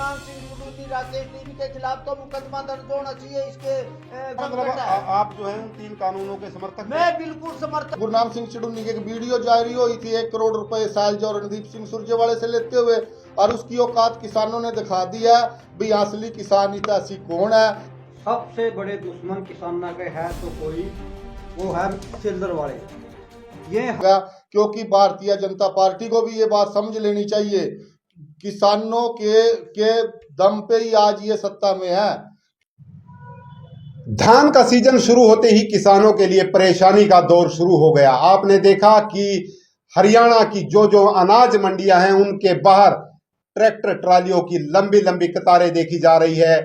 Gurnam Singh सुलूनी Rakesh TV के खिलाफ तो मुकदमा दर्ज होना चाहिए। इसके मतलब आप जो है उन 3 कानूनों के समर्थक मैं बिल्कुल समर्थक। गुरनाम सिंह सिडूनी की एक वीडियो जारी हुई थी 1 करोड़ रुपए शैलजा और रणदीप सिंह सुरजेवाले से लेते हुए, और उसकी औकात किसानों ने दिखा दिया भी असली किसान हितैषी कौन है। सबसे बड़े दुश्मन किसानों के है तो कोई वो है सिल्लर वाले। ये क्योंकि भारतीय जनता पार्टी को भी ये बात समझ लेनी चाहिए, किसानों के दम पे ही आज ये सत्ता में है। धान का सीजन शुरू होते ही किसानों के लिए परेशानी का दौर शुरू हो गया। आपने देखा कि हरियाणा की जो अनाज मंडियां हैं उनके बाहर ट्रैक्टर ट्रालियों की लंबी लंबी कतारें देखी जा रही है।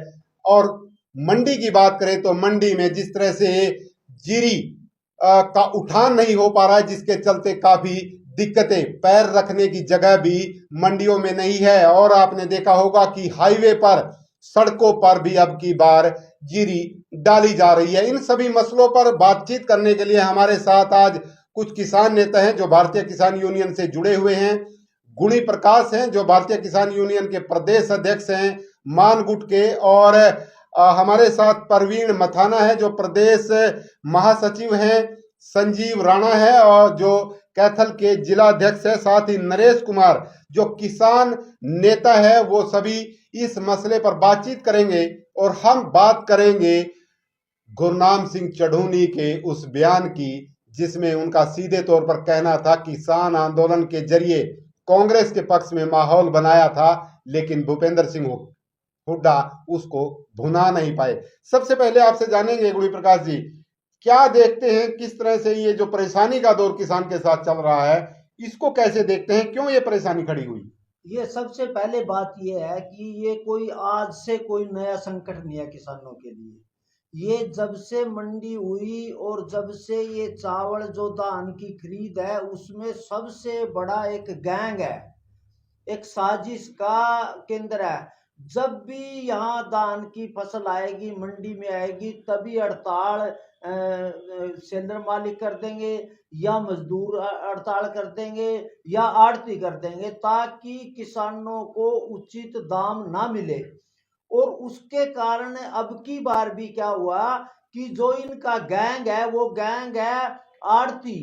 और मंडी की बात करें तो मंडी में जिस तरह से जीरी का उठान नहीं हो पा रहा है, जिसके चलते काफी दिक्कतें, पैर रखने की जगह भी मंडियों में नहीं है। और आपने देखा होगा कि हाईवे पर, सड़कों पर भी अब की बार जीरी डाली जा रही है। इन सभी मसलों पर बातचीत करने के लिए हमारे साथ आज कुछ किसान नेता हैं जो भारतीय किसान यूनियन से जुड़े हुए हैं। गुणी प्रकाश हैं जो भारतीय किसान यूनियन के प्रदेश अध्यक्ष हैं मानगुट के, और हमारे साथ परवीन मथाना है जो प्रदेश महासचिव हैं, संजीव राणा है और जो कैथल के जिला अध्यक्ष है, साथ ही नरेश कुमार जो किसान नेता है। वो सभी इस मसले पर बातचीत करेंगे और हम बात करेंगे गुरनाम सिंह चढ़ूनी के उस बयान की जिसमें उनका सीधे तौर पर कहना था किसान आंदोलन के जरिए कांग्रेस के पक्ष में माहौल बनाया था, लेकिन भूपेंद्र सिंह हुड्डा उसको भुना नहीं पाए। सबसे पहले आपसे जानेंगे गुणी प्रकाश जी, क्या देखते हैं, किस तरह से ये जो परेशानी का दौर किसान के साथ चल रहा है इसको कैसे देखते हैं, क्यों ये परेशानी खड़ी हुई? ये सबसे पहले बात ये है कि ये कोई आज से कोई नया संकट नहीं है किसानों के लिए। ये जब से मंडी हुई और जब से ये चावल जो धान की खरीद है उसमें सबसे बड़ा एक गैंग है, एक साजिश का केंद्र है। जब भी यहाँ धान की फसल आएगी, मंडी में आएगी, तभी हड़ताल सेंटर मालिक कर देंगे या मजदूर हड़ताल कर देंगे या आड़ती कर देंगे ताकि किसानों को उचित दाम ना मिले। और उसके कारण अब की बार भी क्या हुआ कि जो इनका गैंग है वो गैंग है आड़ती,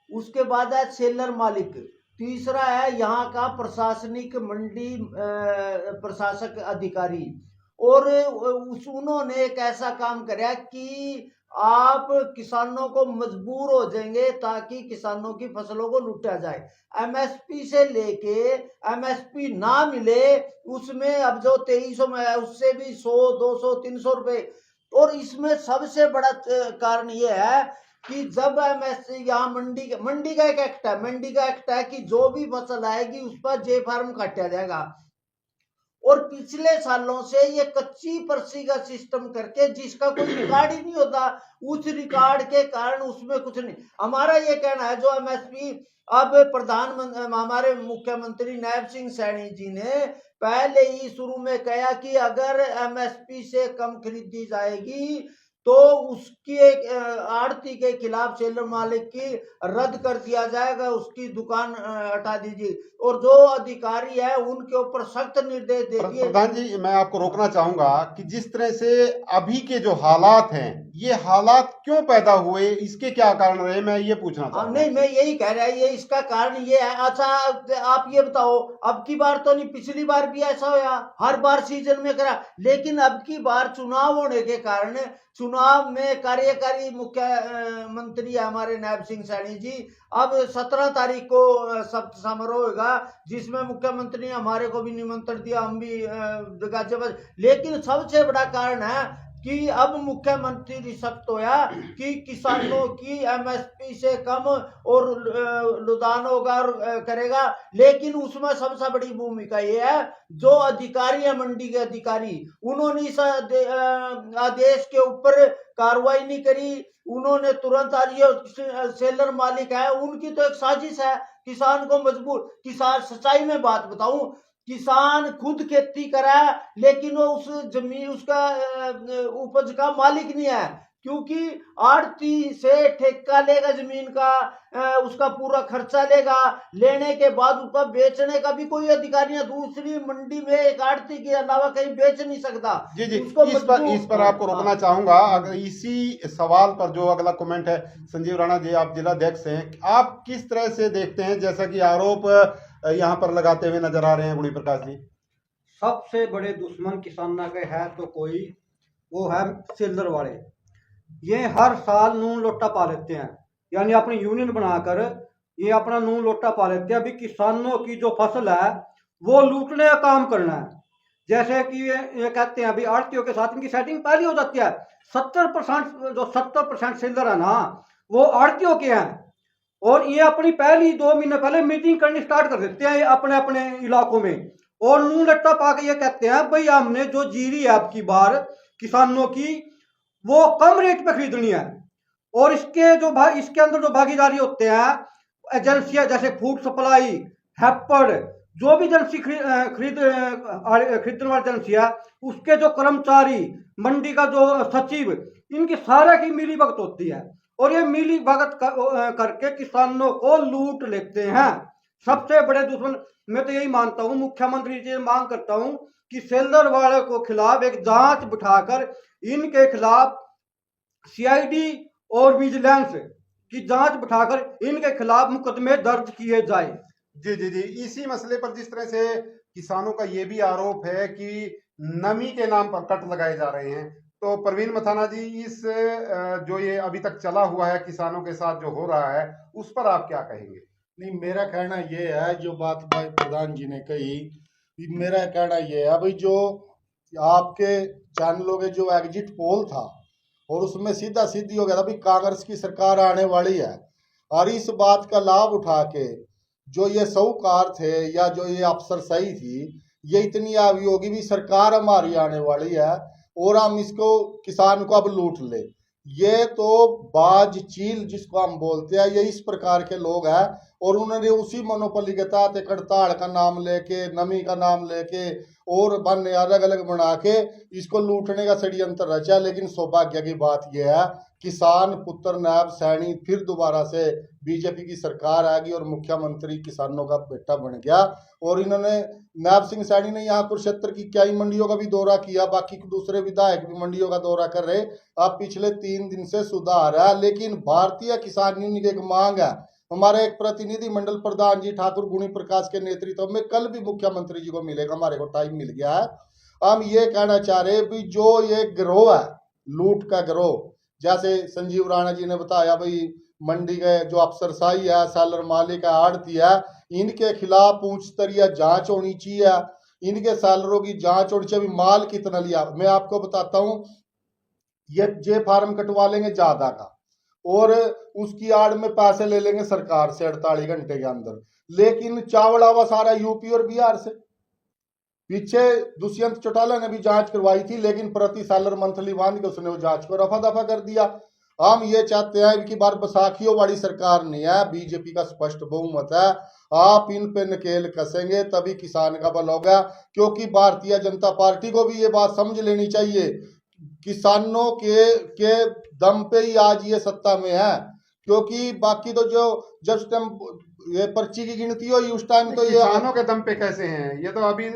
उसके बाद है सेलर मालिक, तीसरा है यहाँ का प्रशासनिक मंडी प्रशासक अधिकारी। और उन्होंने एक ऐसा काम कराया कि आप किसानों को मजबूर हो जाएंगे ताकि किसानों की फसलों को लूटा जाए। एमएसपी से लेके एमएसपी ना मिले उसमें अब जो 2300 में है उससे भी 100, 200, 300 रुपए। और इसमें सबसे बड़ा कारण ये है कि जब एमएसपी यहाँ मंडी का एक एक्ट है, मंडी का एक्ट है कि जो भी फसल आएगी उस पर जे फार्म काटा जाएगा। और पिछले सालों से ये कच्ची पर्ची का सिस्टम करके जिसका कोई रिकॉर्ड ही नहीं होता, उस रिकॉर्ड के कारण उसमें कुछ नहीं। हमारा ये कहना है जो एमएसपी अब प्रधानमंत्री हमारे मुख्यमंत्री नायब सिंह सैनी जी ने पहले ही शुरू में कहा कि अगर एमएसपी से कम खरीदी जाएगी तो उसकी एक आड़ती के खिलाफ सेलर मालिक की रद्द कर दिया जाएगा, उसकी दुकान हटा दीजिए और जो अधिकारी है उनके ऊपर सख्त निर्देश दे दिए। प्रधान जी, मैं आपको रोकना चाहूंगा कि जिस तरह से अभी के जो हालात हैं, ये हालात क्यों पैदा हुए, इसके क्या कारण रहे, मैं ये पूछना चाहूंगा। नहीं, मैं यही कह रहा है, ये इसका कारण ये है। अच्छा आप ये बताओ, अब की बार तो नहीं, पिछली बार भी ऐसा होया, हर बार सीजन में करा, लेकिन अब की बार चुनाव होने के कारण चुनाव में कार्यकारी मुख्यमंत्री हमारे नायब सिंह सैनी जी अब 17 तारीख को शपथ समारोह होगा जिसमें मुख्यमंत्री ने हमारे को भी निमंत्रण दिया, हम भी जगह। लेकिन सबसे बड़ा कारण है कि अब मुख्यमंत्री सख्त होया कि किसानों की एमएसपी से कम और लुदान होगा करेगा। लेकिन उसमें सबसे बड़ी भूमिका ये है जो अधिकारी है, मंडी के अधिकारी, उन्होंने इस आदेश के ऊपर कार्रवाई नहीं करी। उन्होंने तुरंत सेलर मालिक है उनकी तो एक साजिश है किसान को मजबूर। किसान, सच्चाई में बात बताऊं, किसान खुद खेती करा लेकिन वो उस जमीन उसका उपज का मालिक नहीं है। क्योंकि आड़ती से ठेका लेगा जमीन का, उसका पूरा खर्चा लेगा, लेने के बाद उसका बेचने का भी कोई अधिकारी या दूसरी मंडी में एक आड़ती के अलावा कहीं बेच नहीं सकता। जी जी, उसको इस पर आपको रोकना चाहूंगा। अगर इसी सवाल पर जो अगला कमेंट है, संजीव राणा जी आप जिलाध्यक्ष हैं, आप किस तरह से देखते हैं, जैसा कि आरोप यहाँ पर लगाते हुए नजर आ रहे हैं गुणी प्रकाश जी? सबसे बड़े दुश्मन किसाना के है तो कोई, वो है सेलर वाले। ये हर साल नून लोटा पा लेते हैं, यानी अपनी यूनियन बनाकर ये अपना नून लोटा पा लेते हैं। अभी किसानों की जो फसल है वो लूटने का काम करना है। जैसे कि ये कहते हैं अभी आड़तियों के साथ इनकी सेटिंग पहले हो जाती है। 70% सेलर है ना वो आड़तियों के हैं, और ये अपनी पहली 2 महीने पहले मीटिंग करनी स्टार्ट कर देते हैं अपने अपने इलाकों में, और नून लट्टा पाके ये कहते हैं भाई हमने जो जीरी है आपकी बार किसानों की वो कम रेट पे खरीदनी है। और इसके अंदर जो भागीदारी होते हैं एजेंसियां जैसे फूड सप्लाई, हैपर, जो भी एजेंसी खरीदने वाली एजेंसी है, उसके जो कर्मचारी, मंडी का जो सचिव, इनकी सारे की मिली भगत होती है, और ये मिली भगत करके किसानों को लूट लेते हैं। सबसे बड़े दुश्मन मैं तो यही मानता हूँ, मुख्यमंत्री जी मांग करता हूँ कि सेलर वाले को खिलाफ एक जांच बिठाकर इनके खिलाफ सीआईडी और विजिलेंस की जांच बिठाकर इनके खिलाफ मुकदमे दर्ज किए जाए। जी जी जी, इसी मसले पर जिस तरह से किसानों का ये भी आरोप है कि नमी के नाम पर कट लगाए जा रहे हैं, तो प्रवीण मथाना जी इस जो ये अभी तक चला हुआ है किसानों के साथ जो हो रहा है, उस पर आप क्या कहेंगे? नहीं, मेरा कहना ये है, जो बात भाई प्रधान जी ने कही, मेरा कहना ये है भाई, जो आपके चैनलों के जो एग्जिट पोल था और उसमें सीधा सीधी हो गया था भाई कांग्रेस की सरकार आने वाली है, और इस बात का लाभ उठा के जो ये साहूकार थे या जो ये अफसरशाही थी, ये इतनी आवी होगी भी सरकार हमारी आने वाली है और हम इसको किसान को अब लूट ले। ये तो बाज चील जिसको हम बोलते हैं, ये इस प्रकार के लोग हैं, और उन्होंने उसी मोनोपोली के तहत एक हड़ताल का नाम लेके, नमी का नाम लेके और बने अलग अलग बना के इसको लूटने का षड्यंत्र रचा। लेकिन सौभाग्य की बात यह है, किसान पुत्र नायब सैनी फिर दोबारा से बीजेपी की सरकार आ गई और मुख्यमंत्री किसानों का बेटा बन गया, और इन्होंने नायब सिंह सैनी ने यहाँ कुरुक्षेत्र की कई मंडियों का भी दौरा किया, बाकी दूसरे विधायक भी मंडियों का दौरा कर रहे। अब पिछले 3 दिन से सुधार है, लेकिन भारतीय किसान यूनियन की एक मांग है, हमारे एक प्रतिनिधि मंडल प्रधान जी ठाकुर गुणी प्रकाश के नेतृत्व में कल भी मुख्यमंत्री जी को मिलेगा, हमारे को टाइम मिल गया है। हम ये कहना चाह रहे भी जो ये गिरोह है, लूट का गिरोह, जैसे संजीव राणा जी ने बताया भाई मंडी के जो अफसरशाही है, सेलर मालिक है, आड़ती है, इनके खिलाफ उच्च स्तरीय जांच होनी चाहिए, इनके सेलरों की जांच होनी चाहिए। माल कितना लिया, मैं आपको बताता हूँ, ये जे फार्म कटवा लेंगे ज्यादा का और उसकी आड़ में पैसे ले लेंगे सरकार से 48 घंटे के अंदर, लेकिन चावल आवा सारा यूपी और बिहार से। पीछे दुष्यंत चौटाला ने भी जांच करवाई थी, लेकिन प्रति सेलर मंथली बांध के उसने वो जांच को रफा दफा कर दिया। हम ये चाहते हैं कि बार बैसाखियों वाली सरकार नहीं है, बीजेपी का स्पष्ट बहुमत है, आप इन पे नकेल कसेंगे तभी किसान का भला होगा। क्योंकि भारतीय जनता पार्टी को भी ये बात समझ लेनी चाहिए, किसानों के दम पे ही आज ये सत्ता में है, क्योंकि बाकी तो जो जब टाइम ये पर्ची की गिनती हुई उस टाइम तो ये किसानों के दम पे कैसे हैं? ये तो अभी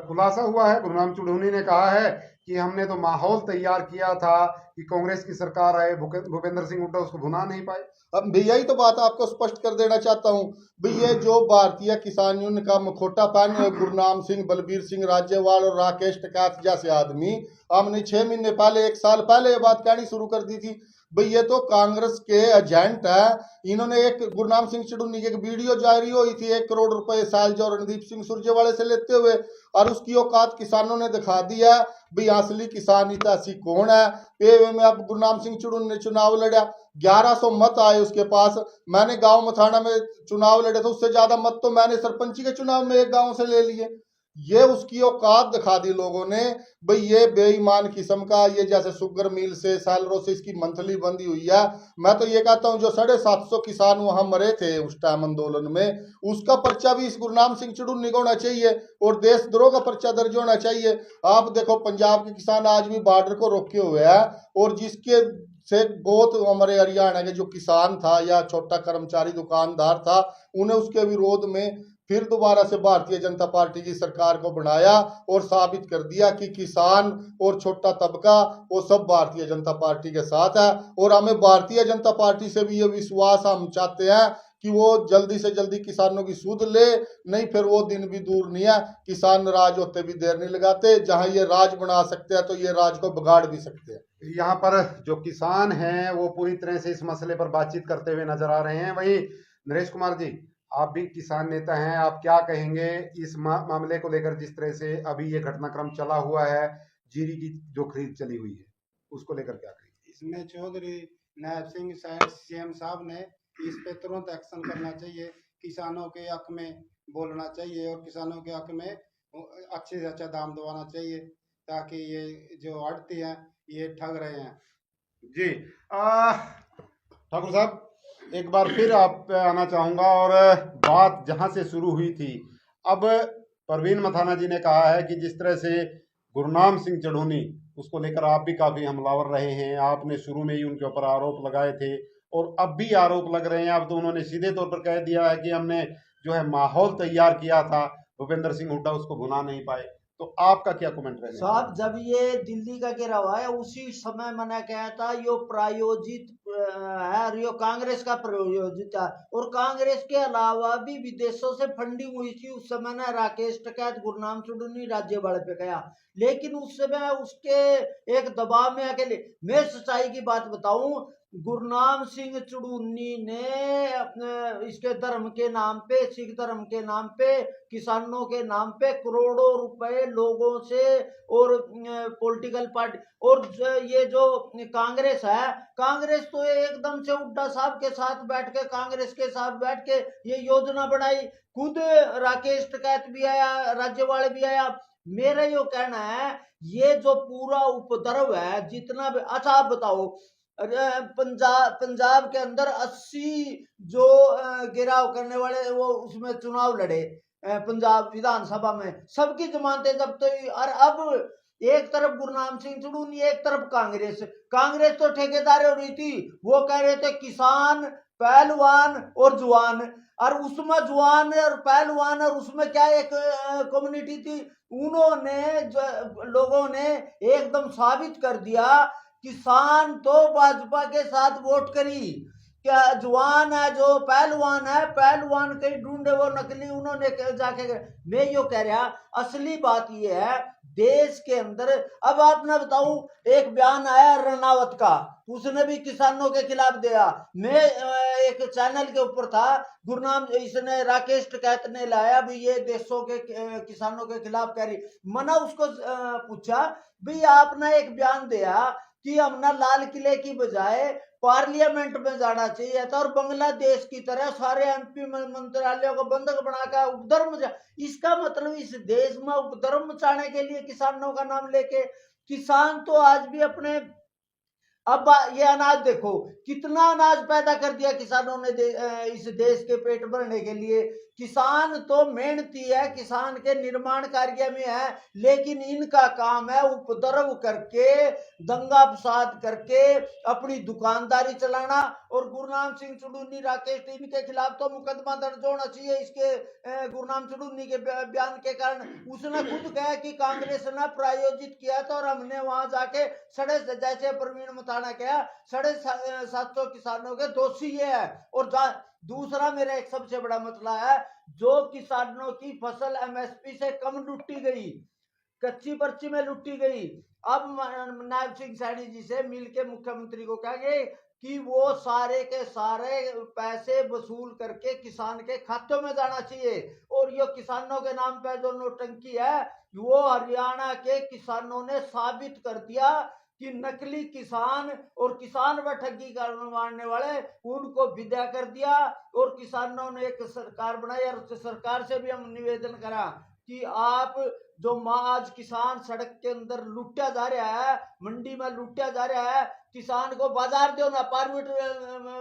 खुलासा हुआ है, गुरुनाम चुड़ूनी ने कहा है कि हमने तो माहौल तैयार किया था कि कांग्रेस की सरकार आए, भूपेंद्र सिंह हुड्डा उसको भुना नहीं पाए। अब भैया ही तो बात आपको स्पष्ट कर देना चाहता हूँ भैया, जो भारतीय किसान यूनियन का मुखोटा पहने गुरनाम सिंह, बलबीर सिंह राज्यवाल और राकेश टिकैत जैसे आदमी, हमने 6 महीने पहले, 1 साल पहले ये बात कहनी शुरू कर दी थी भाई ये तो कांग्रेस के एजेंट है। इन्होंने एक गुरनाम सिंह चुड़ूनी की एक वीडियो जारी हुई थी 1 करोड़ रुपए शैलजा और रणदीप सिंह सुरजेवाले से लेते हुए, और उसकी औकात किसानों ने दिखा दिया भाई असली किसान हितैषी कौन है। पेवे में अब गुरनाम सिंह चुड़ूनी ने चुनाव लड़ा, 1100 मत आए उसके पास। मैंने गांव मथाना में चुनाव लड़े थे, उससे ज्यादा मत तो मैंने सरपंची के चुनाव में एक गांव से ले लिए। ये उसकी औकात दिखा दी लोगों ने भाई, ये बेईमान किस्म का, ये जैसे शुगर मिल से सैलरों से इसकी मंथली बंदी हुई है। मैं तो ये कहता हूँ जो 750 किसान वहां मरे थे उस टाइम आंदोलन में, उसका पर्चा भी इस गुरनाम सिंह चुड़ूनी को होना चाहिए और देशद्रोह का पर्चा दर्ज होना चाहिए। आप देखो पंजाब के किसान आज भी बॉर्डर को रोके हुए हैं, और जिसके से बहुत हमारे हरियाणा के जो किसान था या छोटा कर्मचारी दुकानदार था, उन्हें उसके विरोध में फिर दोबारा से भारतीय जनता पार्टी की सरकार को बनाया और साबित कर दिया कि किसान और छोटा तबका वो सब भारतीय जनता पार्टी के साथ है। और हमें भारतीय जनता पार्टी से भी ये विश्वास हम चाहते हैं कि वो जल्दी से जल्दी किसानों की सुध ले, नहीं फिर वो दिन भी दूर नहीं है। किसान नाराज होते भी देर नहीं लगाते, जहां ये राज बना सकते हैं तो ये राज को बिगाड़ भी सकते हैं। यहाँ पर जो किसान हैं वो पूरी तरह से इस मसले पर बातचीत करते हुए नजर आ रहे हैं। वहीं नरेश कुमार जी, आप भी किसान नेता हैं, आप क्या कहेंगे इस मामले को लेकर, जिस तरह से अभी ये घटनाक्रम चला हुआ है, जीरी की जो खरीद चली हुई है उसको लेकर क्या कहेंगे? इसमें चौधरी नायब सिंह सीएम साहब ने इस पे तुरंत एक्शन करना चाहिए, किसानों के हक में बोलना चाहिए और किसानों के हक में अच्छे से अच्छा दाम दिलवाना चाहिए, ताकि ये जो आड़ती हैं ये ठग रहे हैं। जी ठाकुर साहब, एक बार फिर आप पे आना चाहूंगा और बात जहां से शुरू हुई थी, अब परवीन मथाना जी ने कहा है कि जिस तरह से गुरनाम सिंह चढ़ूनी, उसको लेकर आप भी काफी हमलावर रहे हैं, आपने शुरू में ही उनके ऊपर आरोप लगाए थे और अब भी आरोप लग रहे हैं। अब तो उन्होंने सीधे तौर पर कह दिया है कि हमने जो है माहौल तैयार किया था, भूपेंद्र सिंह हुड्डा उसको भुना नहीं पाए। तो आपका क्या कमेंट रहेगा? साहब, जब ये दिल्ली का घेराव है उसी समय मैंने कहा था यो प्रायोजित है और यो कांग्रेस का प्रायोजित है, और कांग्रेस के अलावा भी विदेशों से फंडिंग हुई थी। उस समय ना राकेश टिकैत, गुरनाम चुड़ूनी राज्यपाल पे गया, लेकिन उस समय उसके एक दबाव में अकेले। मैं सच्चाई की बात बताऊं, गुरनाम सिंह चुड़ूनी ने अपने इसके धर्म के नाम पे, सिख धर्म के नाम पे, किसानों के नाम पे करोड़ों रुपए लोगों से और पॉलिटिकल पार्टी और ये जो कांग्रेस है, कांग्रेस तो एकदम से हुड्डा साहब के साथ बैठ के, कांग्रेस के साथ बैठ के ये योजना बनाई। खुद राकेश टिकैत भी आया, राज्यपाल भी आया। मेरा यो कहना है ये जो पूरा उपद्रव है जितना भी, अच्छा आप बताओ, पंजाब के अंदर 80 जो घेराव करने वाले वो उसमें चुनाव लड़े पंजाब विधानसभा में, सबकी जमानतें जब्त हुई। और अब एक तरफ गुरनाम सिंह चुड़ूनी, एक तरफ कांग्रेस। कांग्रेस तो ठेकेदार हो रही थी, वो कह रहे थे किसान, पहलवान और जवान, और उसमें जवान और पहलवान और उसमें क्या एक कम्युनिटी थी, उन्होंने लोगों ने एकदम साबित कर दिया किसान तो भाजपा के साथ वोट करी, क्या जवान है जो पहलवान है, पहलवान कहीं ढूंढे वो नकली, उन्होंने जाके। मैं यो कह रहा, असली बात ये है देश के अंदर। अब आप ना बताऊं, एक बयान आया रनावत का, उसने भी किसानों के खिलाफ दिया। मैं एक चैनल के ऊपर था, गुरनाम इसने राकेश टिकैत ने लाया भी ये देशों के किसानों के खिलाफ कह रही। मना उसको पूछा भी आपने एक बयान दिया कि हम ना लाल किले की बजाय पार्लियामेंट में जाना चाहिए था और बांग्लादेश की तरह सारे एमपी मंत्रालयों को बंधक बनाकर उपद्रव, इसका मतलब इस देश में उपद्रव मचाने के लिए किसानों का नाम लेके। किसान तो आज भी अपने, अब ये अनाज देखो कितना अनाज पैदा कर दिया किसानों ने इस देश के पेट भरने के लिए। किसान तो मेहनती है, किसान के निर्माण कार्य में है, लेकिन इनका काम है उपद्रव करके, दंगा फसाद करके अपनी दुकानदारी चलाना। और गुरनाम सिंह चुड़ूनी, राकेश, इनके खिलाफ तो मुकदमा दर्ज होना चाहिए इसके गुरनाम चुड़ूनी के बयान के कारण। उसने खुद कहा कि कांग्रेस ने प्रायोजित किया था और हमने वहां जाके साढ़े, जैसे प्रवीण मथाना कहा, 750 किसानों के दोषी ये है। और दूसरा मेरा एक सबसे बड़ा मसला है, जो किसानों की फसल एमएसपी से कम लुटी गई, कच्ची पर्ची में लुटी गई, अब नायब सिंह सैनी जी से मिलके मुख्यमंत्री को कहेंगे कि वो सारे के सारे पैसे वसूल करके किसान के खातों में जाना चाहिए। और ये किसानों के नाम पे जो नोटंकी है, वो हरियाणा के किसानों ने साबित कर दिया कि नकली किसान और किसान व ठगी मारने वाले, उनको विदा कर दिया। और किसानों ने एक सरकार बनाई और सरकार से भी हम निवेदन करा कि आप जो आज किसान सड़क के अंदर लूटा जा रहा है, मंडी में लूटा जा रहा है, किसान को बाजार दो ना, प्राइवेट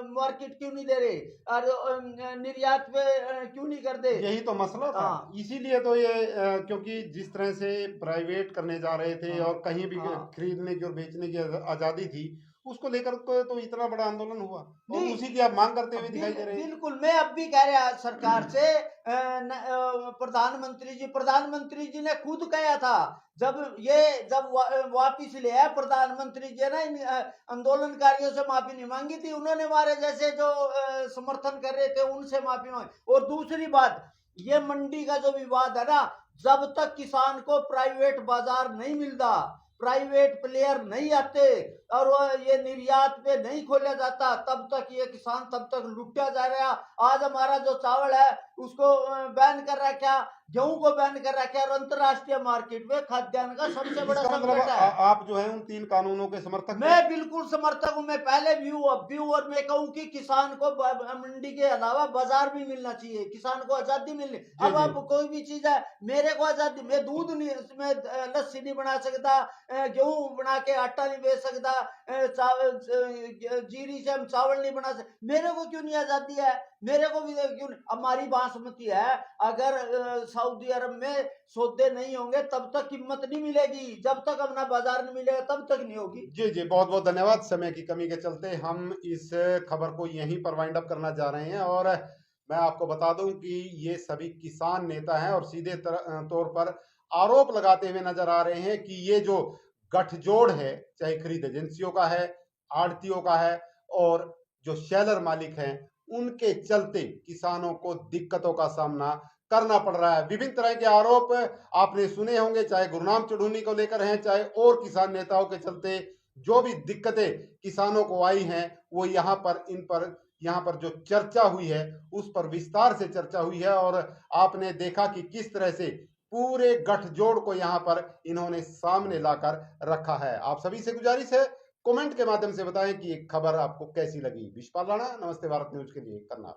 मार्केट क्यों नहीं दे रहे और निर्यात पे क्यों नहीं कर दे? यही तो मसला था। इसीलिए तो ये क्योंकि जिस तरह से प्राइवेट करने जा रहे थे और कहीं भी खरीदने की और बेचने की आजादी थी, उसको लेकर तो इतना बड़ा आंदोलन हुआ और नहीं, उसी की आप मांग करते हुए दिखाई दे रहे हैं। बिल्कुल, मैं अब भी कह रहा सरकार से, प्रधानमंत्री जी ने खुद कहा था, जब वापिस ले आए प्रधानमंत्री जी ने इन आंदोलनकारियों से माफी नहीं मांगी थी, उन्होंने हमारे जैसे जो समर्थन कर रहे थे उनसे माफी मांगी। और दूसरी बात, ये मंडी का जो विवाद है ना, जब तक किसान को प्राइवेट बाजार नहीं मिलता, प्राइवेट प्लेयर नहीं आते और ये निर्यात पे नहीं खोला जाता, तब तक ये किसान तब तक लुटा जा रहा। आज हमारा जो चावल है उसको बैन कर रखा, गेहूं को बैन कर रखा, और अंतरराष्ट्रीय मार्केट में खाद्यान्न का सबसे बड़ा इसका मतलब संकट है। आप जो है उन 3 कानूनों के समर्थक हैं? मैं बिल्कुल समर्थक हूं, मैं पहले भी हूं, अब भी हूं, और मैं कहूं कि किसान को मंडी के अलावा बाजार भी मिलना चाहिए, किसान को आजादी मिलनी। अब जी। आप कोई भी चीज है, मेरे को आजादी, मैं दूध नहीं, मैं लस्सी नहीं बना सकता, गेहूं बना के आटा नहीं बेच सकता, चावल जीरी से हम चावल नहीं बना सकते, मेरे को क्यों नहीं आजादी है? मेरे को भी क्यों नहीं? हमारी बासमती है, अगर सऊदी अरब में सौदे नहीं होंगे तब तक कीमत नहीं मिलेगी, जब तक अपना बाजार नहीं मिलेगा तब तक नहीं होगी। जी, बहुत बहुत धन्यवाद। समय की कमी के चलते हम इस खबर को यहीं पर वाइंड अप करना जा रहे हैं और मैं आपको बता दूं कि ये सभी किसान नेता हैं और सीधे तौर पर आरोप लगाते हुए नजर आ रहे हैं कि ये जो गठजोड़ है, चाहे खरीद एजेंसियों का है, आड़तियों का है और जो शेलर मालिक हैं, उनके चलते किसानों को दिक्कतों का सामना करना पड़ रहा है। विभिन्न तरह के आरोप आपने सुने होंगे, चाहे गुरनाम चढ़ूनी को लेकर हैं, चाहे और किसान नेताओं के चलते जो भी दिक्कतें किसानों को आई हैं, वो यहाँ पर जो चर्चा हुई है उस पर विस्तार से चर्चा हुई है और आपने देखा कि किस तरह से पूरे गठजोड़ को यहाँ पर इन्होंने सामने लाकर रखा है। आप सभी से गुजारिश है, कमेंट के माध्यम से बताएं कि ये खबर आपको कैसी लगी। विशपाल राणा, नमस्ते भारत न्यूज के लिए, करनाल।